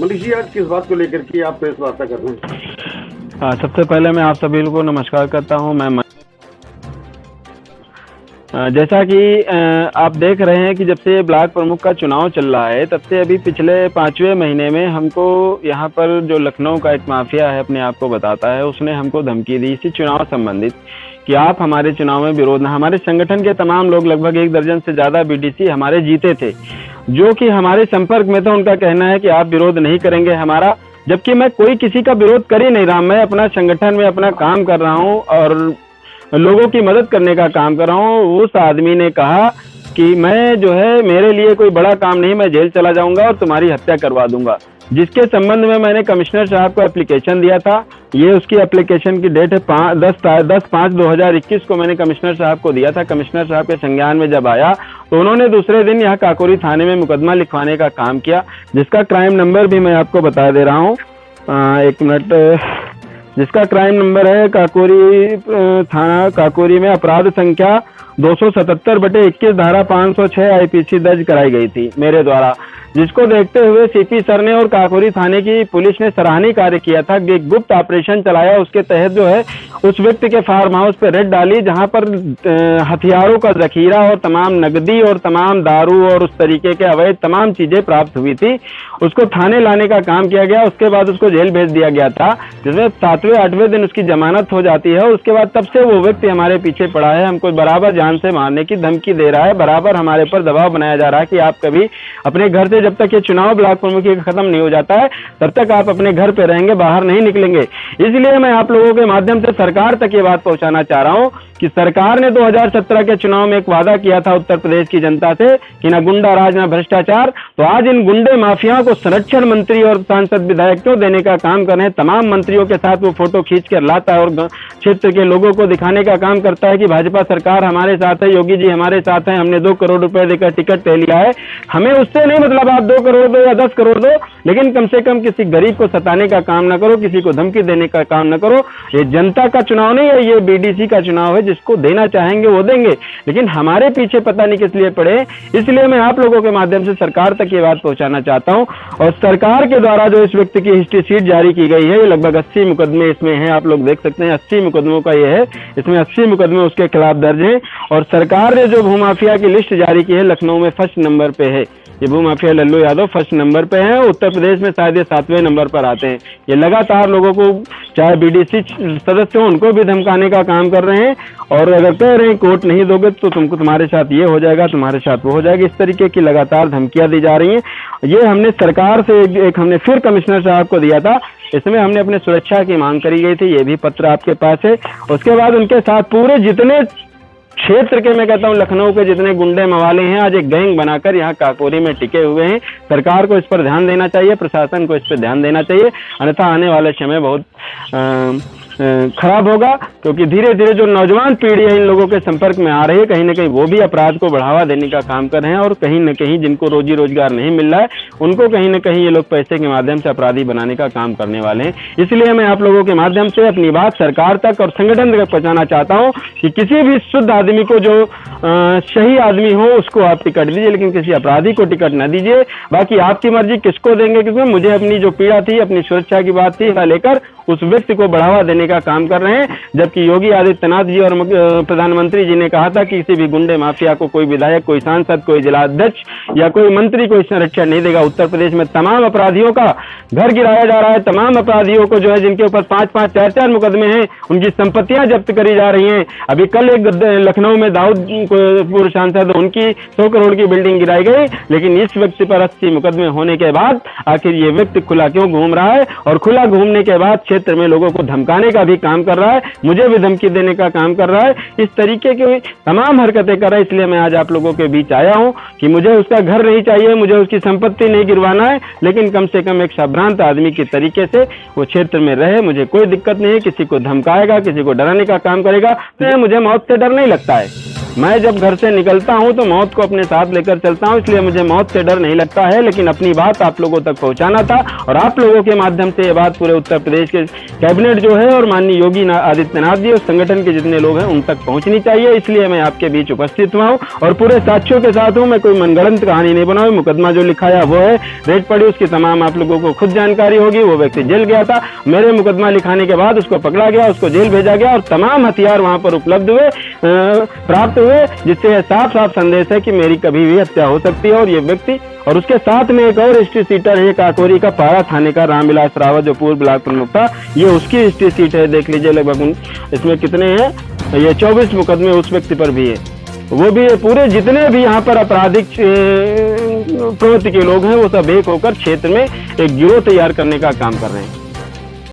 मनीष जी, आज किस बात को लेकर के आप प्रेस वार्ता कर रहे हैं? सबसे पहले मैं आप सभी को नमस्कार करता हूं। जैसा कि आप देख रहे हैं कि जब से ब्लॉक प्रमुख का चुनाव चल रहा है तब से अभी पिछले 5वें महीने में हमको यहाँ पर जो लखनऊ का एक माफिया है, अपने आप को बताता है, उसने हमको धमकी दी इसी चुनाव संबंधित कि आप हमारे चुनाव में विरोध न। हमारे संगठन के तमाम लोग, लगभग 1 दर्जन से ज़्यादा बीडीसी हमारे जीते थे, जो कि हमारे संपर्क में था। उनका कहना है कि आप विरोध नहीं करेंगे हमारा, जबकि मैं कोई किसी का विरोध कर ही नहीं रहा। मैं अपना संगठन में अपना काम कर रहा हूँ और लोगों की मदद करने का काम कर रहा हूँ। उस आदमी ने कहा कि मैं जो है, मेरे लिए कोई बड़ा काम नहीं, मैं जेल चला जाऊंगा और तुम्हारी हत्या करवा दूंगा। जिसके संबंध में मैंने कमिश्नर साहब को एप्लीकेशन दिया था। ये उसकी एप्लीकेशन की डेट है 10/5/2021 को मैंने कमिश्नर साहब को दिया था। कमिश्नर साहब के संज्ञान में जब आया तो उन्होंने दूसरे दिन यहाँ काकोरी थाने में मुकदमा लिखवाने का काम किया, जिसका क्राइम नंबर भी मैं आपको बता दे रहा हूँ। 1 मिनट, जिसका क्राइम नंबर है काकोरी थाना काकोरी में अपराध संख्या 277/21 धारा 506 आईपीसी दर्ज कराई गई थी मेरे द्वारा, जिसको देखते हुए सीपी सर ने और काकोरी थाने की पुलिस ने सराहनीय कार्य किया था। एक गुप्त ऑपरेशन चलाया, उसके तहत जो है उस व्यक्ति के फार्म हाउस पर रेड डाली, जहां पर हथियारों का जखीरा और तमाम नकदी और तमाम दारू और उस तरीके के अवैध तमाम चीजें प्राप्त हुई थी। उसको थाने लाने का काम किया गया। उसके बाद उसको जेल भेज दिया गया था, जिसमें 7वें-8वें दिन उसकी जमानत हो जाती है। उसके बाद तब से वो व्यक्ति हमारे पीछे पड़ा है, हमको बराबर जान से मारने की धमकी दे रहा है, बराबर हमारे पर दबाव बनाया जा रहा है कि आप कभी अपने घर से, जब तक ये चुनाव ब्लॉक प्रमुख खत्म नहीं हो जाता है तब तक आप अपने घर पे रहेंगे, बाहर नहीं निकलेंगे। इसलिए मैं आप लोगों के माध्यम से सरकार तक ये बात पहुंचाना चाह रहा हूं कि सरकार ने 2017 के चुनाव में एक वादा किया था उत्तर प्रदेश की जनता से कि ना गुंडा राज ना भ्रष्टाचार। तो आज इन गुंडे माफियाओं को संरक्षण मंत्री और सांसद विधायक क्यों देने का काम कर रहे हैं? तमाम मंत्रियों के साथ वो फोटो खींच कर लाता है और क्षेत्र के लोगों को दिखाने का काम करता है कि भाजपा सरकार हमारे साथ है, योगी जी हमारे साथ है, हमने 2 करोड़ रुपए देकर टिकट ले लिया है। हमें उससे नहीं मतलब आप 2 करोड़ दो या 10 करोड़ दो, लेकिन कम से कम किसी गरीब को सताने का काम न करो, किसी को धमकी देने का काम न करो। ये जनता का चुनाव नहीं है, ये बीडीसी का चुनाव है। जिसको देना चाहेंगे वो देंगे, लेकिन हमारे पीछे पता नहीं किस लिए पड़े। इसलिए मैं आप लोगों के माध्यम से सरकार तक ये बात पहुंचाना चाहता हूं। और सरकार के द्वारा जो इस व्यक्ति की हिस्ट्री शीट जारी की गई है, ये लगभग 80 मुकदमे इसमें हैं, आप लोग देख सकते हैं। 80 मुकदमों का ये है, इसमें 80 मुकदमे उसके खिलाफ दर्ज हैं। और सरकार ने जो भूमाफिया की लिस्ट जारी की है, लखनऊ में 1st नंबर पे है। ये भूमाफिया लल्लू यादव 1st नंबर पे है। उत्तर प्रदेश में शायद ये 7वें नंबर पर आते हैं। ये लगातार लोगों को, चाहे बीडीसी सदस्य हो, उनको भी धमकाने का काम कर रहे हैं। और अगर कह रहे हैं कोर्ट नहीं दोगे तो तुमको, तुम्हारे साथ ये हो जाएगा, तुम्हारे साथ वो हो जाएगा, इस तरीके की लगातार धमकियां दी जा रही हैं। ये हमने सरकार से एक हमने फिर कमिश्नर साहब को दिया था। इसमें हमने अपने सुरक्षा की मांग करी गई थी, ये भी पत्र आपके पास है। उसके बाद उनके साथ पूरे जितने क्षेत्र के, मैं कहता हूं लखनऊ के जितने गुंडे मवाले हैं, आज एक गैंग बनाकर यहाँ काकोरी में टिके हुए हैं। सरकार को इस पर ध्यान देना चाहिए, प्रशासन को इस पर ध्यान देना चाहिए, अन्यथा आने वाले समय बहुत खराब होगा। क्योंकि धीरे धीरे जो नौजवान पीढ़ी है इन लोगों के संपर्क में आ रही है, कहीं ना कहीं वो भी अपराध को बढ़ावा देने का काम कर रहे हैं। और कहीं ना कहीं जिनको रोजी रोजगार नहीं मिल रहा है, उनको कहीं ना कहीं ये लोग पैसे के माध्यम से अपराधी बनाने का काम करने वाले हैं। इसलिए मैं आप लोगों के माध्यम से अपनी बात सरकार तक और संगठन तक पहुंचाना चाहता हूं कि किसी भी शुद्ध आदमी को, जो सही आदमी हो, उसको आप टिकट दीजिए, लेकिन किसी अपराधी को टिकट न दीजिए। बाकी आपकी मर्जी किसको देंगे, क्योंकि मुझे अपनी जो पीड़ा थी, अपनी सुरक्षा की बात थी, लेकर उस व्यक्ति को बढ़ावा देने का काम कर रहे हैं। जबकि योगी आदित्यनाथ जी और प्रधानमंत्री जी ने कहा था कि किसी भी गुंडे माफिया को कोई विधायक, कोई सांसद, कोई जिलाध्यक्ष या कोई मंत्री कोई संरक्षण नहीं देगा। उत्तर प्रदेश में तमाम अपराधियों का घर गिराया जा रहा है। तमाम अपराधियों को जो है, जिनके ऊपर 5-5, 4-4 मुकदमे हैं, उनकी संपत्तियां जब्त करी जा रही हैं। अभी कल एक लखनऊ में दाऊद पूर्व सांसद, उनकी 100 करोड़ की बिल्डिंग गिराई गई, लेकिन इस व्यक्ति पर 80 मुकदमे होने के बाद आखिर ये व्यक्ति खुला क्यों घूम रहा है? और खुला घूमने के बाद क्षेत्र में लोगों को धमकाने का भी काम कर रहा है, मुझे भी धमकी देने का काम कर रहा है। इस तरीके की तमाम हरकतें कर रहा है। इसलिए मैं आज आप लोगों के बीच आया हूं कि मुझे उसका घर नहीं चाहिए, मुझे उसकी संपत्ति नहीं गिरवाना है, लेकिन कम से कम एक संभ्रांत आदमी की तरीके से वो क्षेत्र में रहे, मुझे कोई दिक्कत नहीं है। किसी को धमकाएगा, किसी को डराने का काम करेगा, तो मुझे मौत से डर नहीं लगता है। मैं जब घर से निकलता हूं तो मौत को अपने साथ लेकर चलता हूं, इसलिए मुझे मौत से डर नहीं लगता है। लेकिन अपनी बात आप लोगों तक पहुंचाना था और आप लोगों के माध्यम से ये बात पूरे उत्तर प्रदेश के कैबिनेट जो है और माननीय योगी आदित्यनाथ जी और संगठन के जितने लोग हैं उन तक पहुंचनी चाहिए, इसलिए मैं आपके बीच उपस्थित हुआ हूं और पूरे साक्ष्यों के साथ हूं। मैं कोई मनगढ़ंत कहानी नहीं बनाऊं। मुकदमा जो लिखाया वो है, रेड पड़ी, उसकी तमाम आप लोगों को खुद जानकारी होगी। वो व्यक्ति जेल गया था, मेरे मुकदमा लिखाने के बाद उसको पकड़ा गया, उसको जेल भेजा गया और तमाम हथियार वहां पर उपलब्ध हुए, प्राप्त हुए, जिससे साफ साफ संदेश है कि मेरी कभी भी हत्या हो सकती है। और ये व्यक्ति और उसके साथ में एक और हिस्ट्री सीटर है काकोरी का, पारा थाने का रामविलास रावत, जो पूर्व ब्लॉक प्रमुख था, ये उसकी हिस्ट्री सीट है। देख लीजिए लगभग इसमें कितने हैं, ये 24 मुकदमे उस व्यक्ति पर भी है। वो भी पूरे जितने भी यहाँ पर आपराधिक प्रवृत्ति के लोग हैं वो सब एक होकर क्षेत्र में एक गिरोह तैयार करने का काम कर रहे हैं।